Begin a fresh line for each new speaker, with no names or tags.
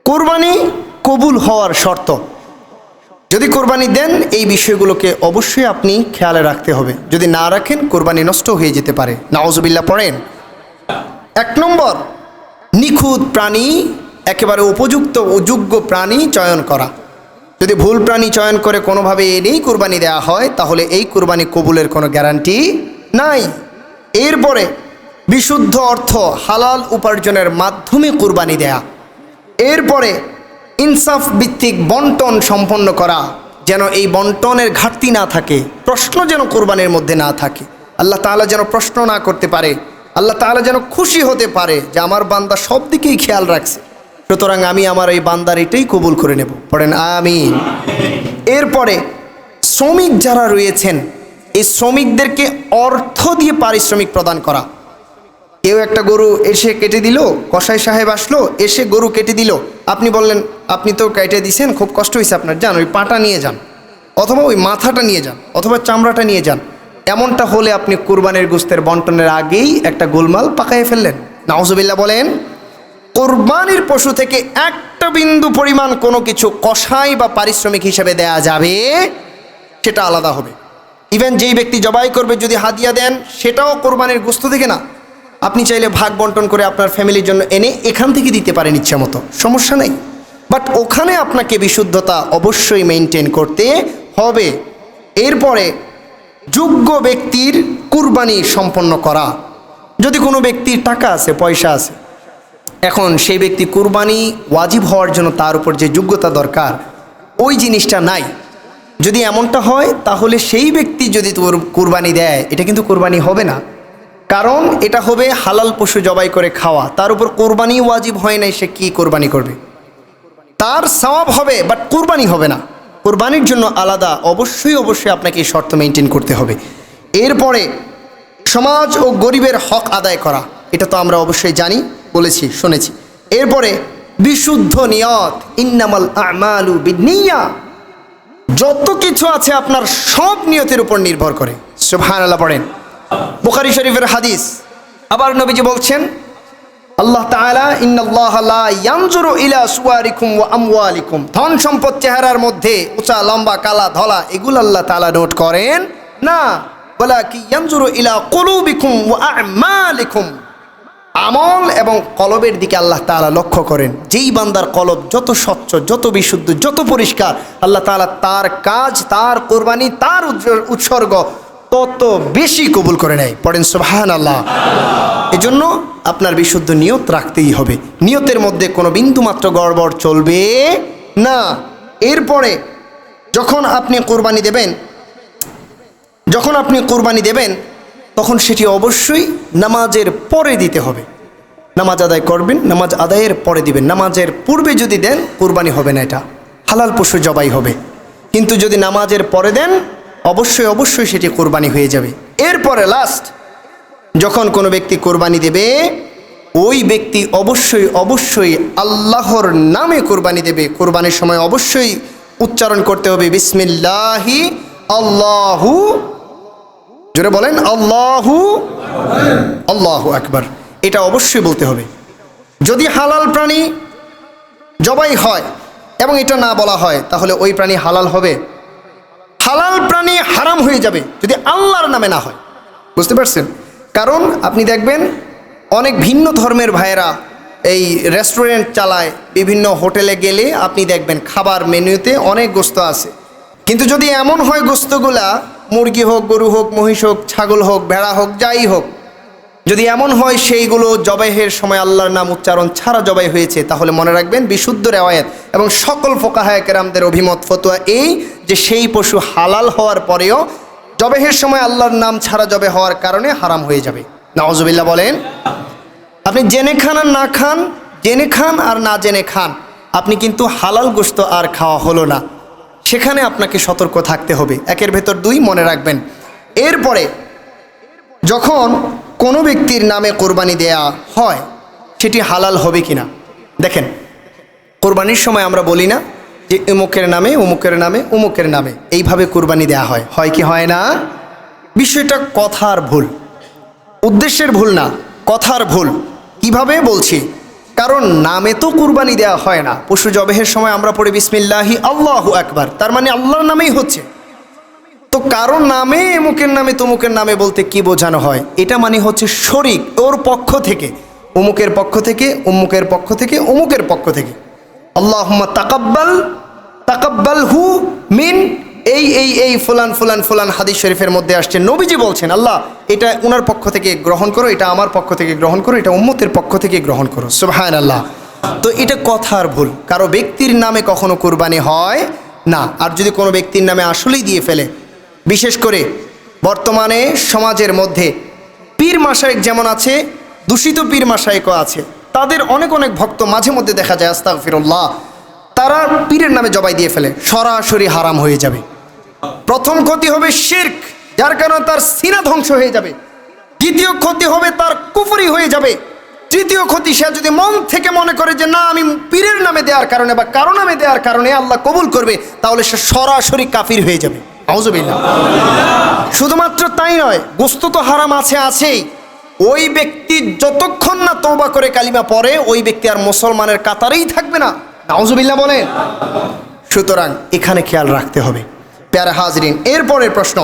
কোরবানি কবুল হওয়ার শর্ত, যদি কোরবানি দেন এই বিষয়গুলোকে অবশ্যই আপনি খেয়ালে রাখতে হবে। যদি না রাখেন কোরবানি নষ্ট হয়ে যেতে পারে। নাউজুবিল্লাহ পড়েন। 1 নম্বর, নিখুঁত প্রাণী, একেবারে উপযুক্ত ও যোগ্য প্রাণী চয়ন করা। যদি ভুল প্রাণী চয়ন করে কোনোভাবে এনেই কোরবানি দেওয়া হয় তাহলে এই কোরবানি কবুলের কোনো গ্যারান্টি নাই। এরপরে বিশুদ্ধ অর্থ হালাল উপার্জনের মাধ্যমে কোরবানি দেয়া। এরপরে ইনসাফ ভিত্তিক বন্টন সম্পন্ন করা, যেন এই বন্টনের ঘাটতি না থাকে, প্রশ্ন যেন কোরবানির মধ্যে না থাকে, আল্লাহ তাআলা যেন প্রশ্ন না করতে পারে, আল্লাহ তাআলা যেন খুশি হতে পারে যে আমার বান্দা সব দিকেই খেয়াল রাখছে, সুতরাং আমি আমার এই বান্দার এটাই কবুল করে নেব। পড়েন আমিন। এরপরে শ্রমিক যারা রয়েছেন এই শ্রমিকদেরকে অর্থ দিয়ে পারিশ্রমিক প্রদান করা। কেউ একটা গরু এসে কেটে দিল, কসাই সাহেব আসলো, এসে গরু কেটে দিল, আপনি বললেন আপনি তো কেটে দিয়েছেন, খুব কষ্ট হয়েছে আপনার, যান ওই পাটা নিয়ে যান, অথবা ওই মাথাটা নিয়ে যান, অথবা চামড়াটা নিয়ে যান। এমনটা হলে আপনি কুরবানির গোশতের বন্টনের আগেই একটা গোলমাল পাকাইয়ে ফেললেন। নাউজুবিল্লাহ বলেন। কোরবানির পশু থেকে একটা বিন্দু পরিমাণ কোনো কিছু কসাই বা পারিশ্রমিক হিসেবে দেয়া যাবে, সেটা আলাদা হবে। ইভেন যেই ব্যক্তি জবাই করবে যদি হাদিয়া দেন সেটাও কোরবানির গোশত থেকে না, আপনি চাইলে ভাগ বন্টন করে আপনার ফ্যামিলির জন্য এনে এখান থেকে দিতে পারেন ইচ্ছা মতো, সমস্যা নেই। বাট ওখানে আপনাকে বিশুদ্ধতা অবশ্যই মেনটেন করতে হবে। এরপরে যোগ্য ব্যক্তির কুরবানি সম্পন্ন করা। যদি কোনো ব্যক্তির টাকা আছে, পয়সা আছে, এখন সেই ব্যক্তি কুরবানি ওয়াজিব হওয়ার জন্য তার উপর যে যোগ্যতা দরকার ওই জিনিসটা নাই, যদি এমনটা হয় তাহলে সেই ব্যক্তি যদি কুরবানি দেয় এটা কিন্তু কুরবানি হবে না, কারণ এটা হবে হালাল পশু জবাই করে খাওয়া, তার উপর কোরবানি ওয়াজিব হয় নাই, সে কি কোরবানি করবে? তার সওয়াব হবে বাট কোরবানি হবে না। কোরবানির জন্য আলাদা অবশ্যই আপনাকে এই শর্ত মেনটেন করতে হবে। এরপরে সমাজ ও গরিবের হক আদায় করা, এটা তো আমরা অবশ্যই জানি, বলেছি, শুনেছি। এরপরে বিশুদ্ধ নিয়ত, ইন্নামাল আমালু বিন্নিয়া, যত কিছু আছে আপনার সব নিয়তের উপর নির্ভর করে। সুবহানাল্লাহ পড়েন। বুখারী শরীফের হাদিস, আবার নবীজি বলছেন আল্লাহ তাআলা ইন্নাল্লাহা লা ইয়ানজুরু ইলা সুওয়ারিকুম ওয়া আমওয়ালিকুম, ধন সম্পদ চেহারার মধ্যে উঁচা লম্বা কালা ধলা এগুলো আল্লাহ তাআলা নোট করেন না, ওয়ালাকি ইয়ানজুরু ইলা কুলুবিকুম ওয়া আমালিকুম, আমল এবং কলবের দিকে আল্লাহ তাআলা লক্ষ্য করেন। যেই বান্দার কলব যত স্বচ্ছ, যত বিশুদ্ধ, যত পরিষ্কার, আল্লাহ তাআলা তার কাজ, তার কোরবানি, তার উৎসর্গ তত বেশি কবুল করে নেয়। পড়েন সুবহানাল্লাহ। এজন্য আপনার বিশুদ্ধ নিয়ত রাখতেই হবে, নিয়তের মধ্যে কোনো বিন্দুমাত্র গড়বড় চলবে না। এরপরে যখন আপনি কোরবানি দেবেন তখন সেটি অবশ্যই নামাজের পরে দিতে হবে। নামাজ আদায় করবেন, নামাজ আদায়ের পরে দিবেন। নামাজের পূর্বে যদি দেন কোরবানি হবে না, এটা হালাল পশু জবাই হবে। কিন্তু যদি নামাজের পরে দেন অবশ্যই সেটি কোরবানি হয়ে যাবে। এরপরে লাস্ট, যখন কোনো ব্যক্তি কোরবানি দেবে ওই ব্যক্তি অবশ্যই আল্লাহর নামে কোরবানি দেবে। কোরবানির সময় অবশ্যই উচ্চারণ করতে হবে বিসমিল্লাহি আল্লাহু, জোরে বলেন আল্লাহু আকবার, এটা অবশ্যই বলতে হবে। যদি হালাল প্রাণী জবাই হয় এবং এটা না বলা হয় তাহলে ওই প্রাণী হালাল হবে? হালাল প্রাণী হারাম হয়ে যাবে যদি আল্লাহর নামে না হয়। বুঝতে পারছেন? কারণ আপনি দেখবেন অনেক ভিন্ন ধর্মের ভাইয়েরা এই রেস্টুরেন্ট চালায়, বিভিন্ন হোটেলে গেলে আপনি দেখবেন খাবার মেনুতে অনেক গোশত আছে, কিন্তু যদি এমন হয় গোশতগুলা মুরগি হোক, গরু হোক, মহিষ হোক, ছাগল হোক, ভেড়া হোক, যাই হোক, যদি এমন হয় সেইগুলো জবাইয়ের সময় আল্লাহর নাম উচ্চারণ ছাড়া জবাই হয়েছে, তাহলে মনে রাখবেন বিশুদ্ধ রেওয়ায়েত এবং সকল ফুকাহায়ে কেরামদের অভিমত ফতোয়া এই যে সেই পশু হালাল হওয়ার পরেও জবাইয়ের সময় আল্লাহর নাম ছাড়া জবাই হওয়ার কারণে হারাম হয়ে যাবে। নাউজুবিল্লাহ বলেন। আপনি জেনে খান আর না খান, জেনে খান আর না জেনে খান, আপনি কিন্তু হালাল গোশত আর খাওয়া হলো না, সেখানে আপনাকে সতর্ক থাকতে হবে। একের ভেতর দুই মনে রাখবেন। এরপরে যখন কোনো ব্যক্তির নামে কোরবানি দেয়া হয় সেটি হালাল হবে কিনা দেখেন। কোরবানির সময় আমরা বলি না যে অমুকের নামে অমুকের নামে অমুকের নামে এইভাবে কোরবানি দেয়া হয় কি হয় না? বিষয়টা কথার ভুল, উদ্দেশ্যের ভুল না, কথার ভুল। কিভাবে বলছি, কারণ নামে তো কুরবানি দেওয়া হয় না। পশু জবেহের সময় আমরা পড়ি বিসমিল্লাহি আল্লাহু আকবার, তার মানে আল্লাহর নামেই হচ্ছে। তো কারণ নামে এমুকের নামে তমুকের নামে বলতে কি বোঝানো হয়? এটা মানে হচ্ছে শরীক, ওর পক্ষ থেকে, অমুকের পক্ষ থেকে, অমুকের পক্ষ থেকে, অমুকের পক্ষ থেকে। আল্লাহুম্মা তাকাব্বাল হু মিন এই ফুলান ফুলান ফুলান। হাদিস শরীফের মধ্যে আসছে, নবীজি বলছেন আল্লাহ এটা ওনার পক্ষ থেকে গ্রহণ করো, এটা আমার পক্ষ থেকে গ্রহণ করো, এটা উম্মতের পক্ষ থেকে গ্রহণ করো। সুবহানাল্লাহ। তো এটা কথার ভুল, কারো ব্যক্তির নামে কখনো কুরবানি হয় না। আর যদি কোনো ব্যক্তির নামে আসলেই দিয়ে ফেলে, বিশেষ করে বর্তমানে সমাজের মধ্যে পীর মাশায়েখ যেমন আছে, দূষিত পীর মাশায়েখও আছে, তাদের অনেক অনেক ভক্ত মাঝে মধ্যে দেখা যায় আস্তাগফিরুল্লাহ, তারা পীরের নামে জবাই দিয়ে ফেলে, সরাসরি হারাম হয়ে যাবে। প্রথম ক্ষতি হবে শিরক, যার কারণে তার সিনা ধ্বংস হয়ে যাবে। দ্বিতীয় ক্ষতি হবে তার কুফরি হয়ে যাবে। তৃতীয় ক্ষতি, সে যদি মন থেকে মনে করে যে না আমি পীরের নামে দেওয়ার কারণে বা কারো নামে দেওয়ার কারণে আল্লাহ কবুল করবে, তাহলে সে সরাসরি কাফির হয়ে যাবে। আউযুবিল্লাহ। শুধুমাত্র তাই নয়, গোশত তো হারাম আছেই। ওই ব্যক্তি যতক্ষণ না তওবা করে কালিমা পড়ে, ওই ব্যক্তি আর মুসলমানের কাতারেই থাকবে না। নাউযুবিল্লাহ বলেন। সুতরাং এখানে খেয়াল রাখতে হবে। প্যারা হাজরিন, এরপরের প্রশ্ন,